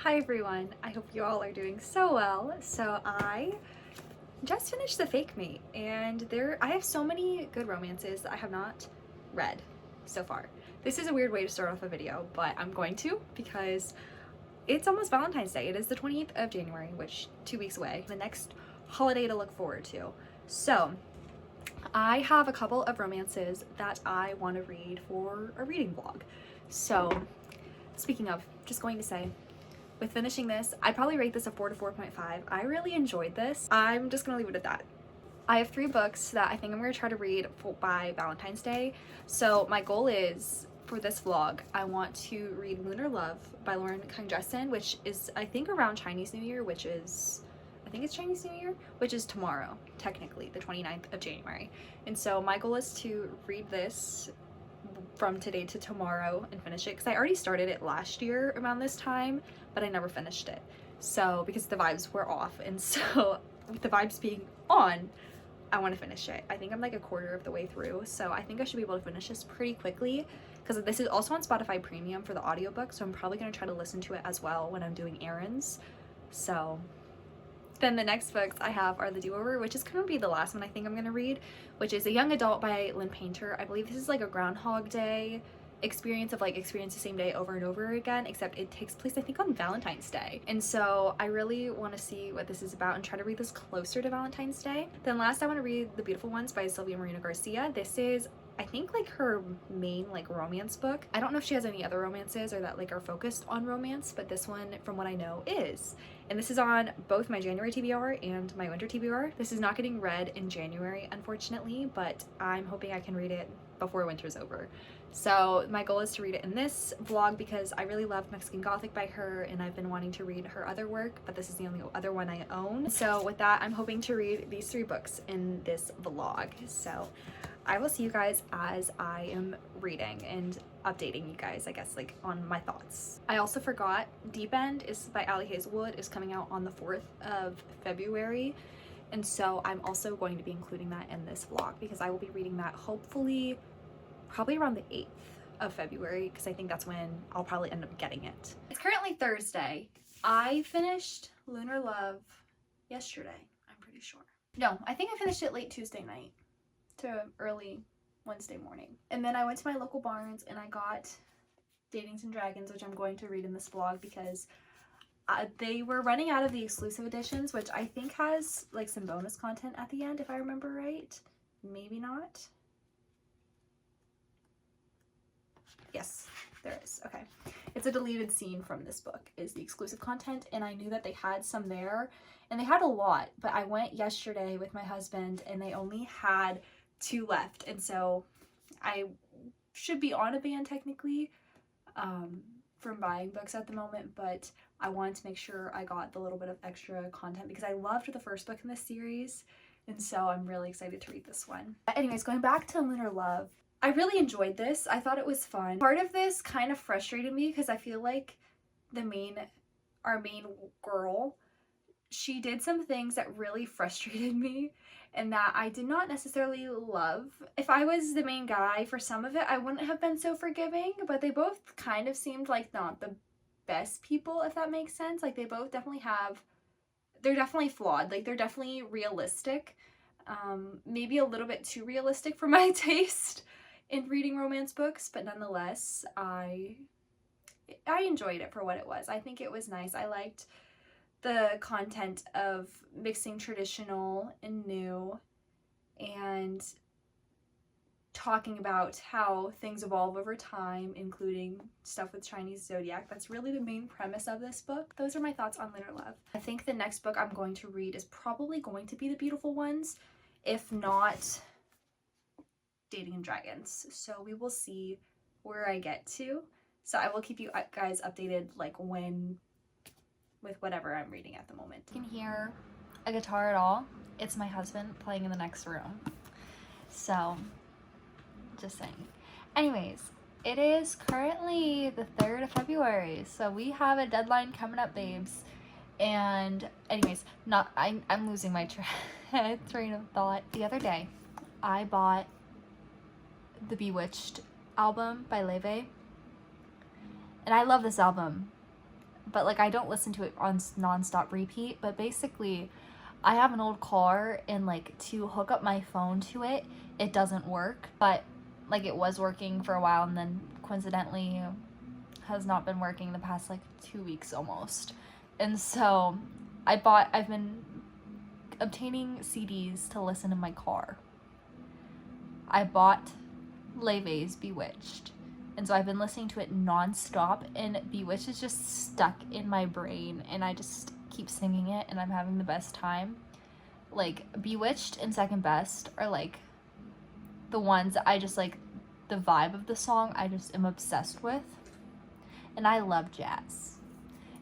Hi everyone, I hope you all are doing so well. So I just finished The Fake Me, and I have so many good romances that I have not read so far. This is a weird way to start off a video, but I'm going to because it's almost Valentine's Day. It is the 28th of January, which 2 weeks away, the next holiday to look forward to. So I have a couple of romances that I want to read for a reading vlog. So speaking of, just going to say, with finishing this, I'd probably rate this a 4 to 4.5. I really enjoyed this. I'm just gonna leave it at that. I have 3 books that I think I'm gonna try to read by Valentine's Day. So my goal is, for this vlog, I want to read Lunar Love by Lauren Kang-Jessen, which is, I think, around Chinese New Year, which is, I think it's Chinese New Year, which is tomorrow, technically, the 29th of January. And so my goal is to read this from today to tomorrow and finish it, because I already started it last year around this time, but I never finished it. So because the vibes were off, and so with the vibes being on, I want to finish it. I think I'm like a quarter of the way through, so I think I should be able to finish this pretty quickly, because this is also on Spotify Premium for the audiobook, so I'm probably going to try to listen to it as well when I'm doing errands. So then the next books I have are The Do-Over, which is going to be the last one I think I'm going to read, which is a young adult by Lynn Painter. I believe this is like a Groundhog Day experience of like experience the same day over and over again, except it takes place I think on Valentine's Day. And so I really want to see what this is about and try to read this closer to Valentine's Day. Then last I want to read The Beautiful Ones by Sylvia Marina Garcia. This is, I think, like her main like romance book. I don't know if she has any other romances or that like are focused on romance, but this one, from what I know, is. And this is on both my January TBR and my winter TBR. This is not getting read in January, unfortunately, but I'm hoping I can read it before winter's over. So my goal is to read it in this vlog because I really love Mexican Gothic by her, and I've been wanting to read her other work, but this is the only other one I own. So with that, I'm hoping to read these 3 books in this vlog. So I will see you guys as I am reading and updating you guys, I guess, like on my thoughts. I also forgot, Deep End is by Ali Hazelwood, is coming out on the 4th of February. And so I'm also going to be including that in this vlog because I will be reading that hopefully probably around the 8th of February, because I think that's when I'll probably end up getting it. It's currently Thursday. I finished Lunar Love yesterday, I'm pretty sure. No, I think I finished it late Tuesday night to early Wednesday morning. And then I went to my local Barnes and I got Datings and Dragons, which I'm going to read in this vlog because they were running out of the exclusive editions, which I think has like some bonus content at the end, if I remember right. Maybe not. Yes, there is. Okay. It's a deleted scene from this book is the exclusive content, and I knew that they had some there, and they had a lot, but I went yesterday with my husband and they only had 2 left, and so I should be on a ban technically from buying books at the moment, but I wanted to make sure I got the little bit of extra content because I loved the first book in this series, and so I'm really excited to read this one. But anyways, going back to Lunar Love, I really enjoyed this. I thought it was fun. Part of this kind of frustrated me because I feel like our main girl, she did some things that really frustrated me and that I did not necessarily love. If I was the main guy for some of it, I wouldn't have been so forgiving, but they both kind of seemed like not the best people, if that makes sense. Like they both definitely they're definitely flawed. Like they're definitely realistic. Maybe a little bit too realistic for my taste in reading romance books, but nonetheless, I enjoyed it for what it was. I think it was nice. I liked the content of mixing traditional and new and talking about how things evolve over time, including stuff with Chinese zodiac. That's really the main premise of this book. Those are my thoughts on Lunar Love. I think the next book I'm going to read is probably going to be The Beautiful Ones, if not Dating and Dragons. So we will see where I get to. So I will keep you guys updated like with whatever I'm reading at the moment. You can hear a guitar at all, it's my husband playing in the next room. So just saying. Anyways, it is currently the 3rd of February, so we have a deadline coming up, babes. And anyways, I'm losing my train of thought. The other day I bought the Bewitched album by Leve, and I love this album, but like I don't listen to it on nonstop repeat. But basically, I have an old car, and like to hook up my phone to it, it doesn't work. But like it was working for a while, and then coincidentally has not been working the past like 2 weeks almost. And so I've been obtaining CDs to listen in my car. I bought Leve's Bewitched. And so I've been listening to it nonstop, and Bewitched is just stuck in my brain, and I just keep singing it, and I'm having the best time. Like, Bewitched and Second Best are like the ones that I just like, the vibe of the song I just am obsessed with. And I love jazz.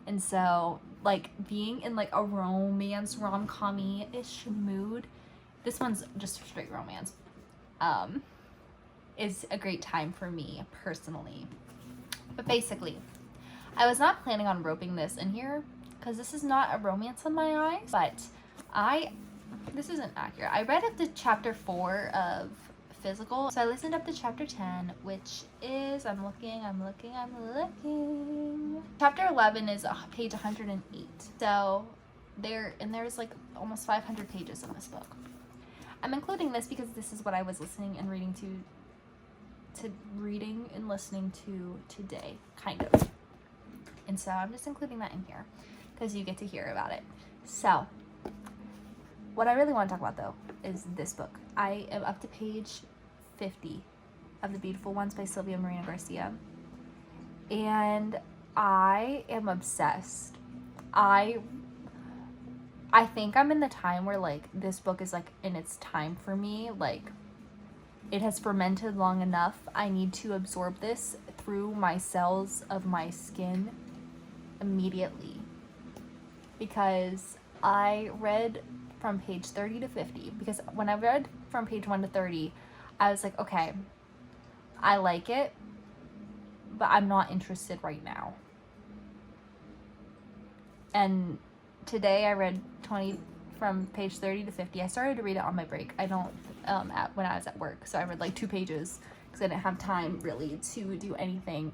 And so, like, being in like a romance, rom-com-ish mood, this one's just straight romance, is a great time for me personally. But basically, I was not planning on roping this in here because this is not a romance in my eyes, but this isn't accurate. I read up to chapter 4 of Physical, so I listened up to chapter 10, which is, I'm looking. Chapter 11 is page 108. So there's like almost 500 pages in this book. I'm including this because this is what I was listening and reading reading and listening to today, kind of. And so I'm just including that in here because you get to hear about it. So what I really want to talk about though is this book. I am up to page 50 of The Beautiful Ones by Sylvia Marina Garcia, and I am obsessed. I think I'm in the time where like this book is like in its time for me. Like, it has fermented long enough. I need to absorb this through my cells of my skin immediately, because I read from page 30 to 50, because when I read from page 1 to 30, I was like, okay, I like it, but I'm not interested right now. And today I read from page 30 to 50. I started to read it on my break. I don't when I was at work, so I read like 2 pages because I didn't have time really to do anything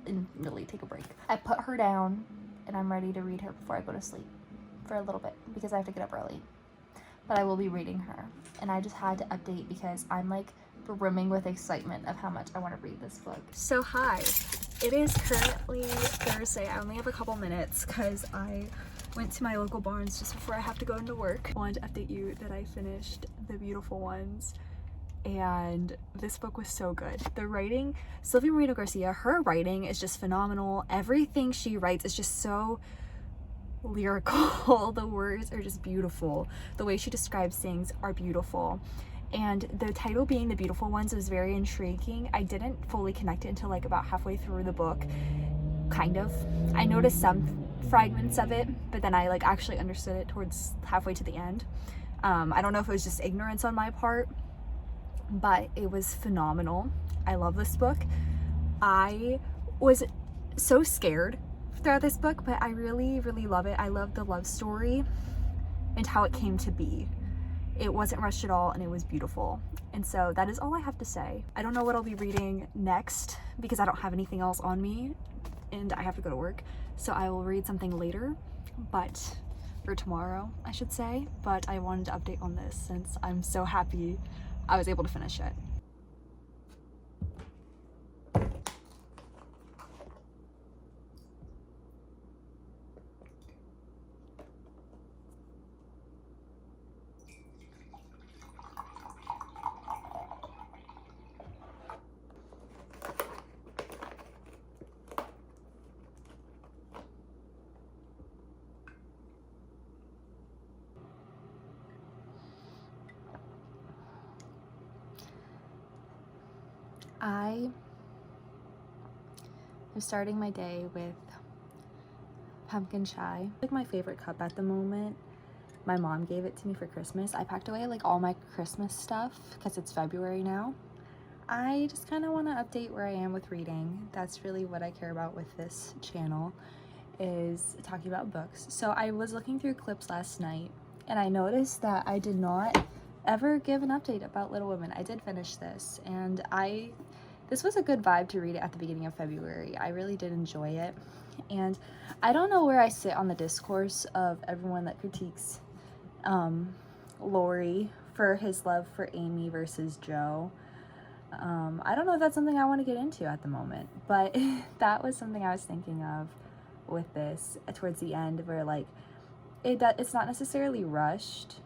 and really take a break. I put her down and I'm ready to read her before I go to sleep for a little bit because I have to get up early. But I will be reading her, and I just had to update because I'm like brimming with excitement of how much I want to read this book. So hi, it is currently Thursday. I only have a couple minutes because I went to my local Barnes just before I have to go into work. I wanted to update you that I finished The Beautiful Ones, and this book was so good. The writing, Sylvia Marina Garcia, her writing is just phenomenal. Everything she writes is just so lyrical. The words are just beautiful. The way she describes things are beautiful. And the title being The Beautiful Ones was very intriguing. I didn't fully connect it until like about halfway through the book. Kind of. I noticed some fragments of it, but then I like actually understood it towards halfway to the end. I don't know if it was just ignorance on my part, but it was phenomenal. I love this book. I was so scared throughout this book, but I really, really love it. I love the love story and how it came to be. It wasn't rushed at all, and it was beautiful. And so that is all I have to say. I don't know what I'll be reading next because I don't have anything else on me and I have to go to work. So I will read something later, or tomorrow, I should say. But I wanted to update on this since I'm so happy I was able to finish it. I am starting my day with pumpkin chai. Like my favorite cup at the moment. My mom gave it to me for Christmas. I packed away like all my Christmas stuff because it's February now. I just kind of want to update where I am with reading. That's really what I care about with this channel, is talking about books. So I was looking through clips last night and I noticed that I did not ever give an update about Little Women. I did finish this, and this was a good vibe to read it at the beginning of February. I really did enjoy it, And I don't know where I sit on the discourse of everyone that critiques Lori for his love for Amy versus Joe. I don't know if that's something I want to get into at the moment, but that was something I was thinking of with this towards the end, where like it's not necessarily rushed.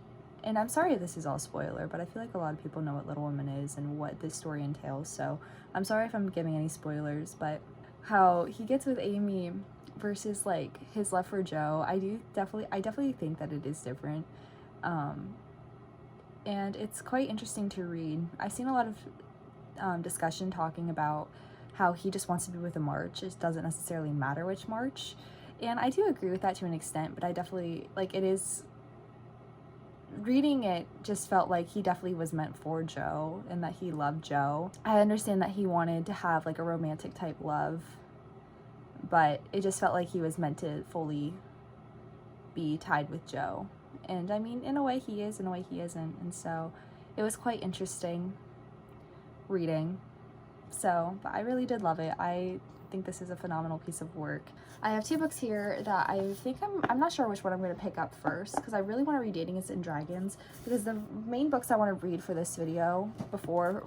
And I'm sorry if this is all spoiler, but I feel like a lot of people know what Little Women is and what this story entails, so I'm sorry if I'm giving any spoilers. But how he gets with Amy versus like his love for Joe, I definitely think that it is different. And it's quite interesting to read. I've seen a lot of discussion talking about how he just wants to be with a March. It doesn't necessarily matter which March. And I do agree with that to an extent, but I definitely, like, it is, reading it just felt like he definitely was meant for Joe and that he loved Joe. I understand that he wanted to have like a romantic type love, but it just felt like he was meant to fully be tied with Joe. And I mean, in a way he is, in a way he isn't. And so it was quite interesting reading. So, but I really did love it. I think this is a phenomenal piece of work. I have two books here that I think I'm not sure which one I'm going to pick up first, because I really want to read Dating and Dragons, because the main books I want to read for this video before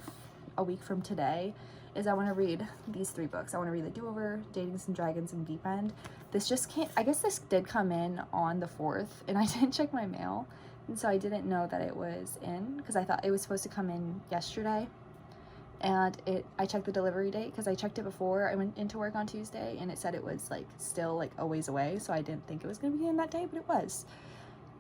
a week from today is I want to read these three books. I want to read The Do-Over, Dating and Dragons, and Deep End. This just can't, I guess this did come in on the 4th, and I didn't check my mail, and so I didn't know that it was in, because I thought it was supposed to come in yesterday. And I checked the delivery date because I checked it before I went into work on Tuesday, and it said it was like still like a ways away, so I didn't think it was going to be in that day, but it was.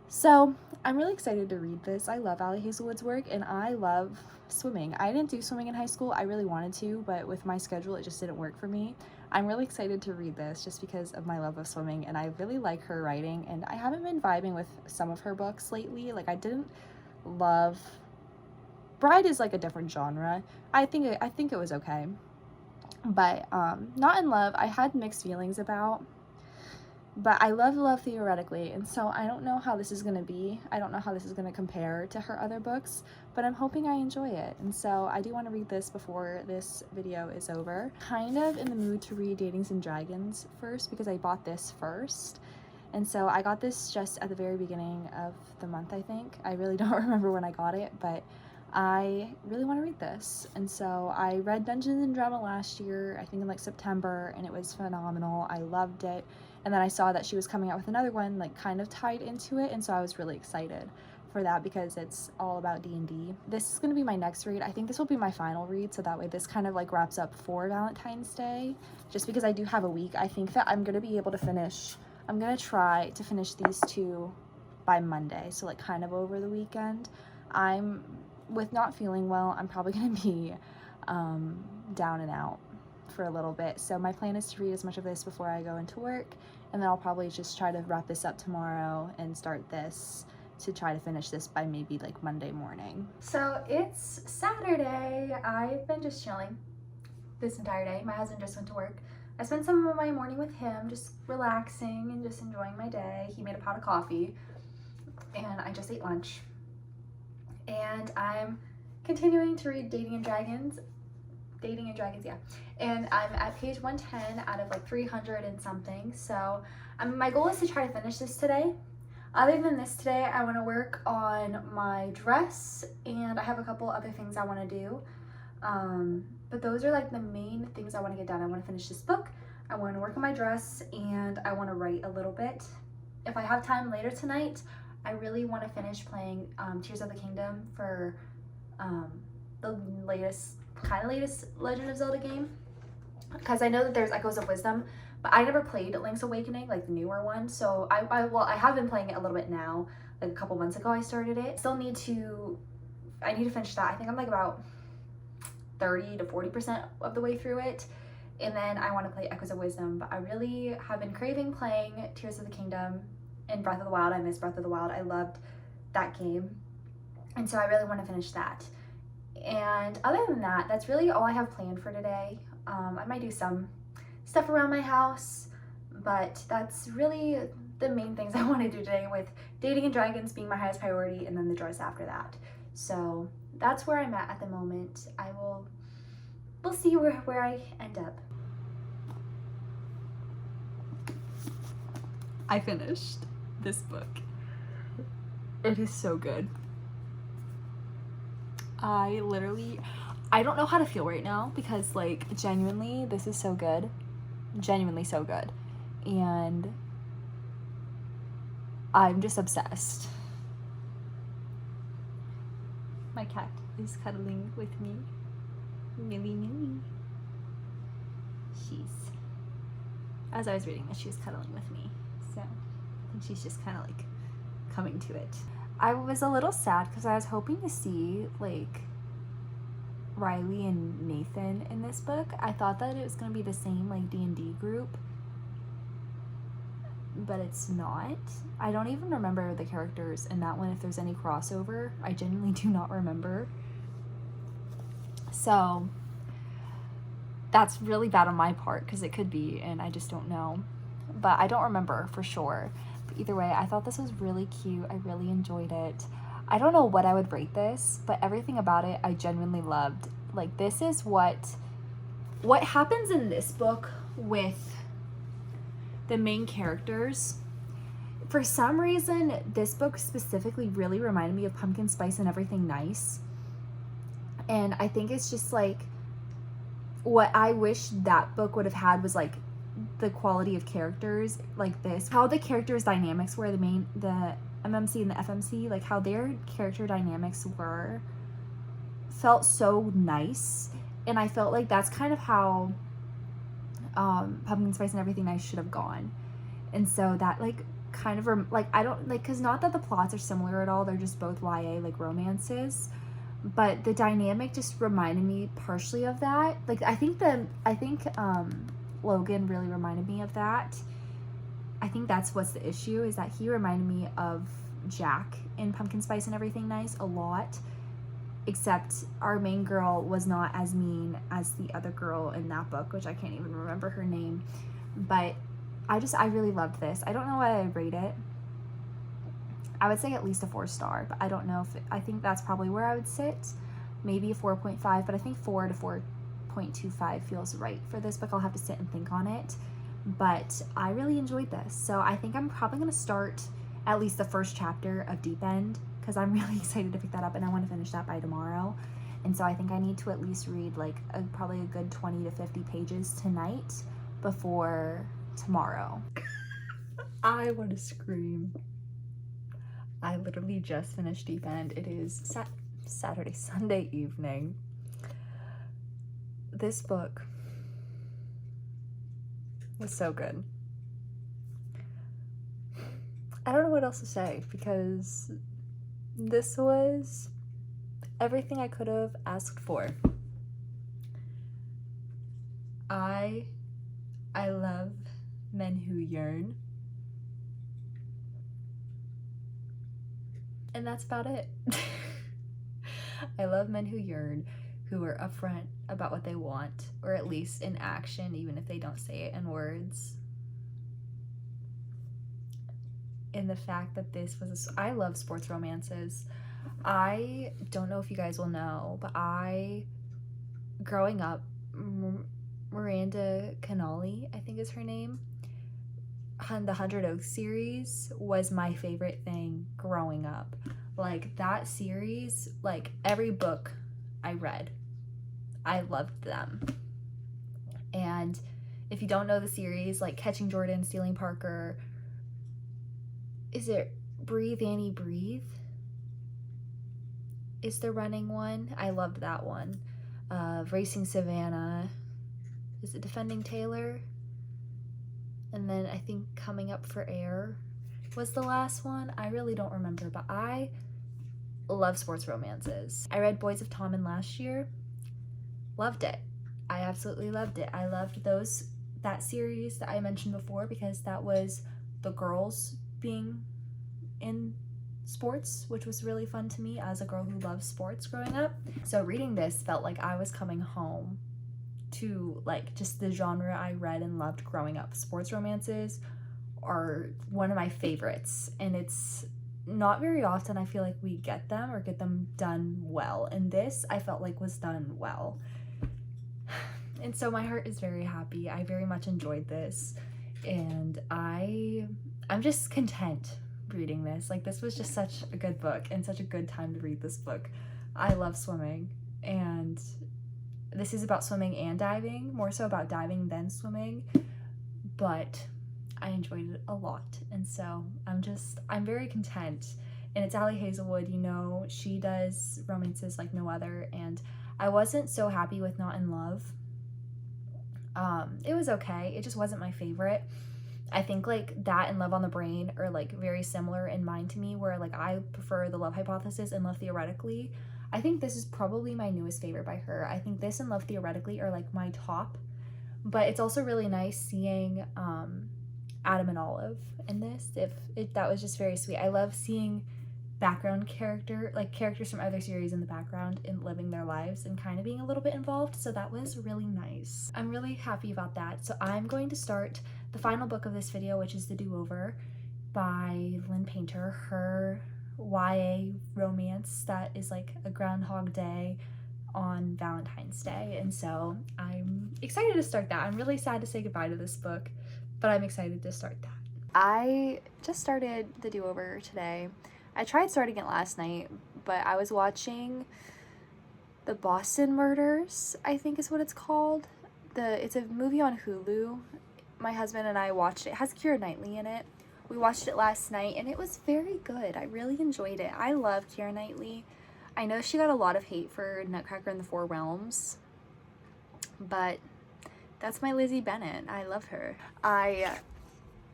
So I'm really excited to read this. I love Allie Hazelwood's work, and I love swimming. I didn't do swimming in high school. I really wanted to, but with my schedule it just didn't work for me. I'm really excited to read this just because of my love of swimming, and I really like her writing, and I haven't been vibing with some of her books lately. Like, I didn't love Bride is like a different genre. I think it was okay, but Not in Love I had mixed feelings about, but I love theoretically, and so I don't know how this is going to be. I don't know how this is going to compare to her other books, but I'm hoping I enjoy it, and so I do want to read this before this video is over. Kind of in the mood to read Dating and Dragons first because I bought this first. And so I got this just at the very beginning of the month, I think. I really don't remember when I got it, but I really want to read this. And so I read Dungeons and Drama last year, I think in like September, and it was phenomenal. I loved it. And then I saw that she was coming out with another one like kind of tied into it, and so I was really excited for that because it's all about D&D. This is going to be my next read. I think this will be my final read, so that way this kind of like wraps up for Valentine's Day, just because I do have a week. I think that I'm going to be able to finish, I'm going to try to finish these two by Monday, so like kind of over the weekend. With not feeling well, I'm probably going to be down and out for a little bit. So my plan is to read as much of this before I go into work, and then I'll probably just try to wrap this up tomorrow and start this to try to finish this by maybe like Monday morning. So it's Saturday. I've been just chilling this entire day. My husband just went to work. I spent some of my morning with him, just relaxing and just enjoying my day. He made a pot of coffee, and I just ate lunch. And I'm continuing to read Dating and Dragons, yeah. And I'm at page 110 out of like 300 and something. So my goal is to try to finish this today. Other than this today, I want to work on my dress, and I have a couple other things I want to do. But those are like the main things I want to get done. I want to finish this book, I want to work on my dress, and I want to write a little bit. If I have time later tonight, I really want to finish playing Tears of the Kingdom for the latest Legend of Zelda game, because I know that there's Echoes of Wisdom, but I never played Link's Awakening, like the newer one. So I have been playing it a little bit now. Like a couple months ago I started it. I need to finish that. I think I'm like about 30 to 40% of the way through it, and then I want to play Echoes of Wisdom. But I really have been craving playing Tears of the Kingdom and Breath of the Wild. I miss Breath of the Wild. I loved that game, and so I really want to finish that. And other than that, that's really all I have planned for today. I might do some stuff around my house, but that's really the main things I want to do today, with Dating and Dragons being my highest priority, and then the dress after that. So that's where I'm at the moment. We'll see where I end up. I finished this book. It is so good. I don't know how to feel right now because, like, genuinely, this is so good. Genuinely so good. And I'm just obsessed. My cat is cuddling with me. Millie Millie. As I was reading this, she was cuddling with me. So I think she's just kind of like coming to it. I was a little sad because I was hoping to see like Riley and Nathan in this book. I thought that it was going to be the same like D&D group, but it's not. I don't even remember the characters in that one, if there's any crossover. I genuinely do not remember. So that's really bad on my part because it could be, and I just don't know. But I don't remember for sure. But either way, I thought this was really cute. I really enjoyed it. I don't know what I would rate this, but everything about it I genuinely loved. Like, this is what happens in this book with the main characters. For some reason, this book specifically really reminded me of Pumpkin Spice and Everything Nice. And I think it's just like what I wish that book would have had was like the quality of characters like this. How the characters' dynamics were, the MMC and the FMC, like how their character dynamics were, felt so nice. And I felt like that's kind of how Pumpkin Spice and Everything Nice should have gone. And so that like kind of like, I don't like, because not that the plots are similar at all, they're just both YA like romances, but the dynamic just reminded me partially of that. Like I think Logan really reminded me of that. I think that's what's the issue, is that he reminded me of Jack in Pumpkin Spice and Everything Nice a lot, except our main girl was not as mean as the other girl in that book, which I can't even remember her name. But I really loved this. I don't know what I'd rate it. I would say at least a 4-star, but I don't know if I think that's probably where I would sit. Maybe a 4.5, but I think 4 to 4.25 feels right for this book. I'll have to sit and think on it, but I really enjoyed this. So I think I'm probably going to start at least the first chapter of Deep End, because I'm really excited to pick that up and I want to finish that by tomorrow. And so I think I need to at least read like probably a good 20 to 50 pages tonight before tomorrow. I want to scream. I literally just finished Deep End. It is Sunday evening. This book was so good. I don't know what else to say, because this was everything I could have asked for. I love men who yearn. And that's about it. I love men who yearn, who are upfront about what they want, or at least in action, even if they don't say it in words. And the fact that this was I love sports romances. I don't know if you guys will know, but growing up, Miranda Connolly, I think is her name, the 100 Oaks series was my favorite thing growing up. Like that series, like every book I read, I loved them. And if you don't know the series, like Catching Jordan, Stealing Parker, is it Breathe Annie Breathe? Is the running one? I loved that one. Racing Savannah. Is it Defending Taylor? And then I think Coming Up for Air was the last one. I really don't remember, but I love sports romances. I read Boys of Tommen last year. Loved it. I absolutely loved it. I loved that series that I mentioned before, because that was the girls being in sports, which was really fun to me as a girl who loves sports growing up. So reading this felt like I was coming home to like just the genre I read and loved growing up. Sports romances are one of my favorites, and it's not very often I feel like we get them or get them done well, and this I felt like was done well. And so my heart is very happy. I very much enjoyed this, and I I'm just content reading this. Like, this was just such a good book and such a good time to read this book. I love swimming, and this is about swimming and diving, more so about diving than swimming, but I enjoyed it a lot, and so I'm very content. And it's Allie Hazelwood, you know, she does romances like no other, and I wasn't so happy with Not in Love. It was okay, it just wasn't my favorite. I think like that and Love on the Brain are like very similar in mind to me, where like I prefer The Love Hypothesis and Love Theoretically. I think this is probably my newest favorite by her. I think this and Love Theoretically are like my top, but it's also really nice seeing Adam and Olive in this. That was just very sweet. I love seeing background characters from other series in the background and living their lives and kind of being a little bit involved, so that was really nice. I'm really happy about that. So I'm going to start the final book of this video, which is The Do-Over by Lynn Painter, her YA romance that is like a Groundhog Day on Valentine's Day, and so I'm excited to start that. I'm really sad to say goodbye to this book, but I'm excited to start that. I just started The Do-Over today. I tried starting it last night, but I was watching The Boston Murders, I think is what it's called. It's a movie on Hulu. My husband and I watched it. It has Keira Knightley in it. We watched it last night, and it was very good. I really enjoyed it. I love Keira Knightley. I know she got a lot of hate for Nutcracker in the Four Realms, but that's my Lizzie Bennet. I love her. I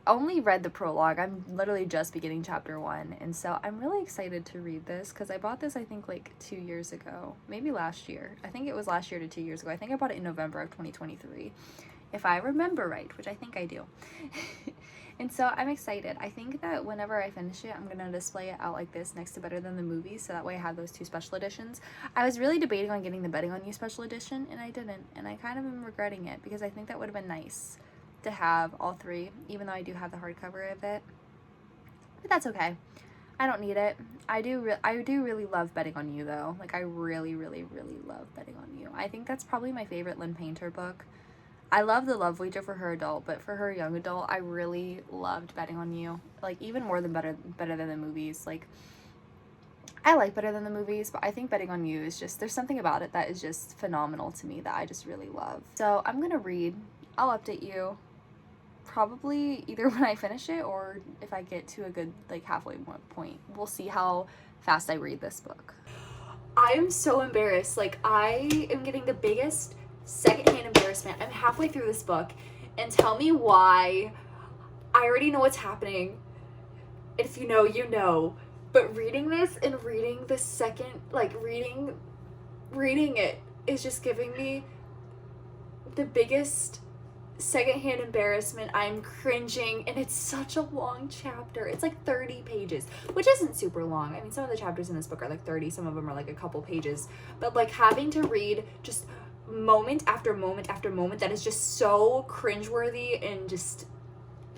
only read the prologue. I'm literally just beginning chapter 1, and so I'm really excited to read this because I bought this I think like 2 years ago, maybe last year. I think it was last year to 2 years ago. I think I bought it in November of 2023, if I remember right, which I think I do. And so I'm excited. I think that whenever I finish it, I'm gonna display it out like this next to Better Than the Movies, so that way I have those 2 special editions. I was really debating on getting the Betting on You special edition, and I didn't, and I kind of am regretting it because I think that would have been nice to have all 3, even though I do have the hardcover of it. But that's okay. I don't need it. I do really love Betting on You though. Like I really, really, really love Betting on You. I think that's probably my favorite Lynn Painter book. I love The Love Wager for her adult, but for her young adult, I really loved Betting on You. Like even more than Better Than the Movies. Like I like Better Than the Movies, but I think Betting on You is just, there's something about it that is just phenomenal to me that I just really love. So I'm gonna read. I'll update you probably either when I finish it or if I get to a good like halfway point. We'll see how fast I read this book. I am so embarrassed. Like I am getting the biggest secondhand embarrassment. I'm halfway through this book, and tell me why. I already know what's happening. If you know, you know. But reading this and reading the second, like reading it is just giving me the biggest secondhand embarrassment. I'm cringing, and it's such a long chapter. It's like 30 pages, which isn't super long. I mean, some of the chapters in this book are like 30, some of them are like a couple pages, but like having to read just moment after moment after moment that is just so cringeworthy, and just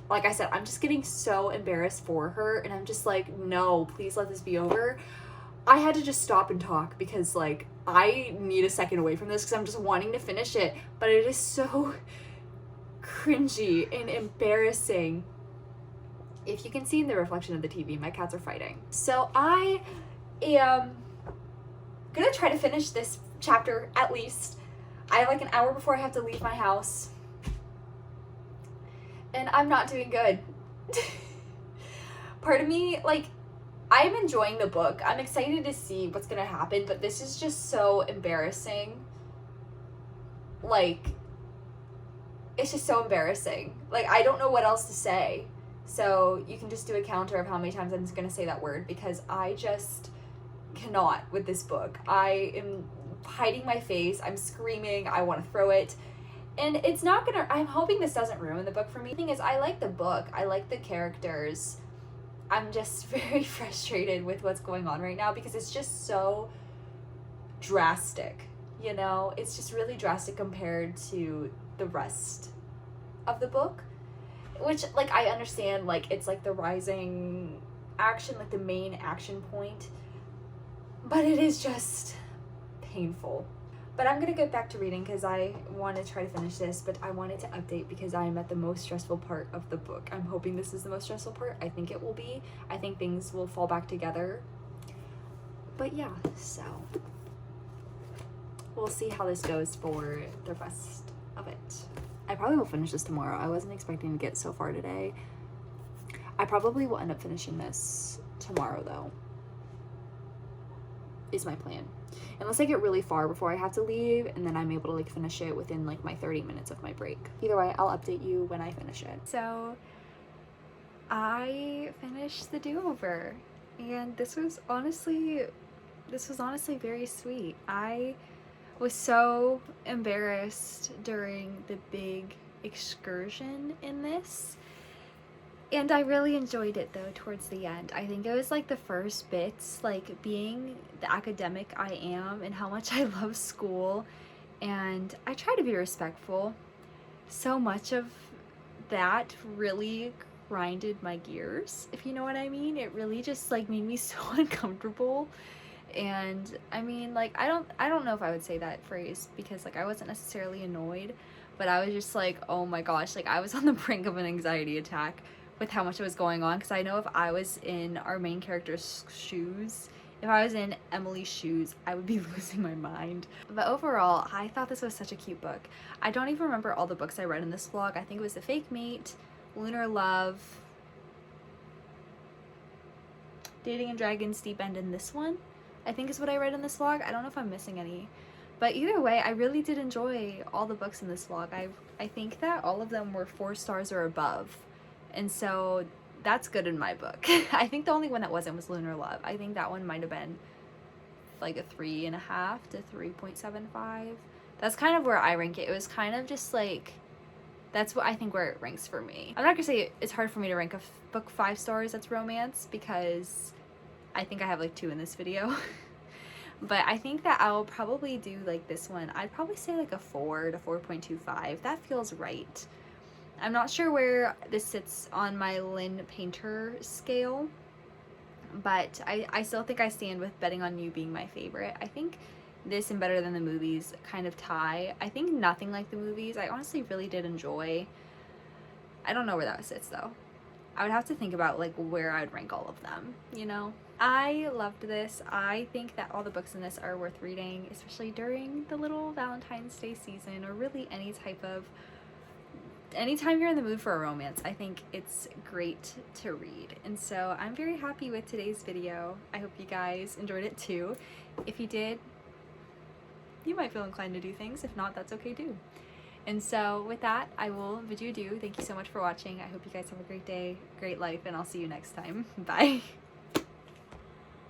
like I said, I'm just getting so embarrassed for her, and I'm just like, no, please let this be over. I had to just stop and talk because like I need a second away from this because I'm just wanting to finish it, but it is so cringy and embarrassing. If you can see in the reflection of the TV, my cats are fighting. So I am gonna try to finish this chapter at least. I have like an hour before I have to leave my house, and I'm not doing good. Part of me, like, I'm enjoying the book. I'm excited to see what's gonna happen, but this is just so embarrassing. Like, it's just so embarrassing. Like, I don't know what else to say. So you can just do a counter of how many times I'm just gonna say that word, because I just cannot with this book. I am hiding my face. I'm screaming. I want to throw it. And it's not gonna, I'm hoping this doesn't ruin the book for me. The thing is, I like the book. I like the characters. I'm just very frustrated with what's going on right now because it's just so drastic, you know? It's just really drastic compared to the rest of the book, which, like, I understand, like, it's like the rising action, like the main action point, but it is just painful. But I'm gonna get back to reading because I want to try to finish this, but I wanted to update because I am at the most stressful part of the book. I'm hoping this is the most stressful part. I think it will be. I think things will fall back together. But yeah, so we'll see how this goes for the rest of it. I probably will finish this tomorrow. I wasn't expecting to get so far today. I probably will end up finishing this tomorrow though, is my plan. Unless I get really far before I have to leave, and then I'm able to like finish it within like my 30 minutes of my break. Either way, I'll update you when I finish it. So I finished The Do-Over, and this was honestly very sweet. I was so embarrassed during the big excursion in this, and I really enjoyed it though towards the end. I think it was like the first bits, like being the academic I am and how much I love school, and I try to be respectful. So much of that really grinded my gears, if you know what I mean. It really just like made me so uncomfortable. And I mean, like, I don't know if I would say that phrase because like I wasn't necessarily annoyed, but I was just like, oh my gosh, like I was on the brink of an anxiety attack with how much was going on, because I know if I was in our main character's shoes, if I was in Emily's shoes, I would be losing my mind. But overall, I thought this was such a cute book. I don't even remember all the books I read in this vlog. I think it was The Fake Mate, Lunar Love, Dating and Dragons Deep End, and this one, I think is what I read in this vlog. I don't know if I'm missing any. But either way, I really did enjoy all the books in this vlog. I think that all of them were 4 stars or above. And so that's good in my book. I think the only one that wasn't was Lunar Love. I think that one might have been like a 3.5 to 3.75. That's kind of where I rank it. It was kind of just like, that's what I think where it ranks for me. I'm not gonna say it's hard for me to rank a book 5 stars that's romance, because I think I have like 2 in this video. But I think that I'll probably do like this one. I'd probably say like a 4 to 4.25. That feels right. I'm not sure where this sits on my Lynn Painter scale, but I still think I stand with Betting on You being my favorite. I think this and Better Than the Movies kind of tie. I think Nothing Like the Movies I honestly really did enjoy. I don't know where that sits though. I would have to think about like where I would rank all of them, you know? I loved this. I think that all the books in this are worth reading, especially during the little Valentine's Day season, or really anytime you're in the mood for a romance. I think it's great to read. And so I'm very happy with today's video. I hope you guys enjoyed it too. If you did, you might feel inclined to do things. If not, that's okay too. And so with that, I will bid you adieu. Thank you so much for watching. I hope you guys have a great day, great life, and I'll see you next time. Bye.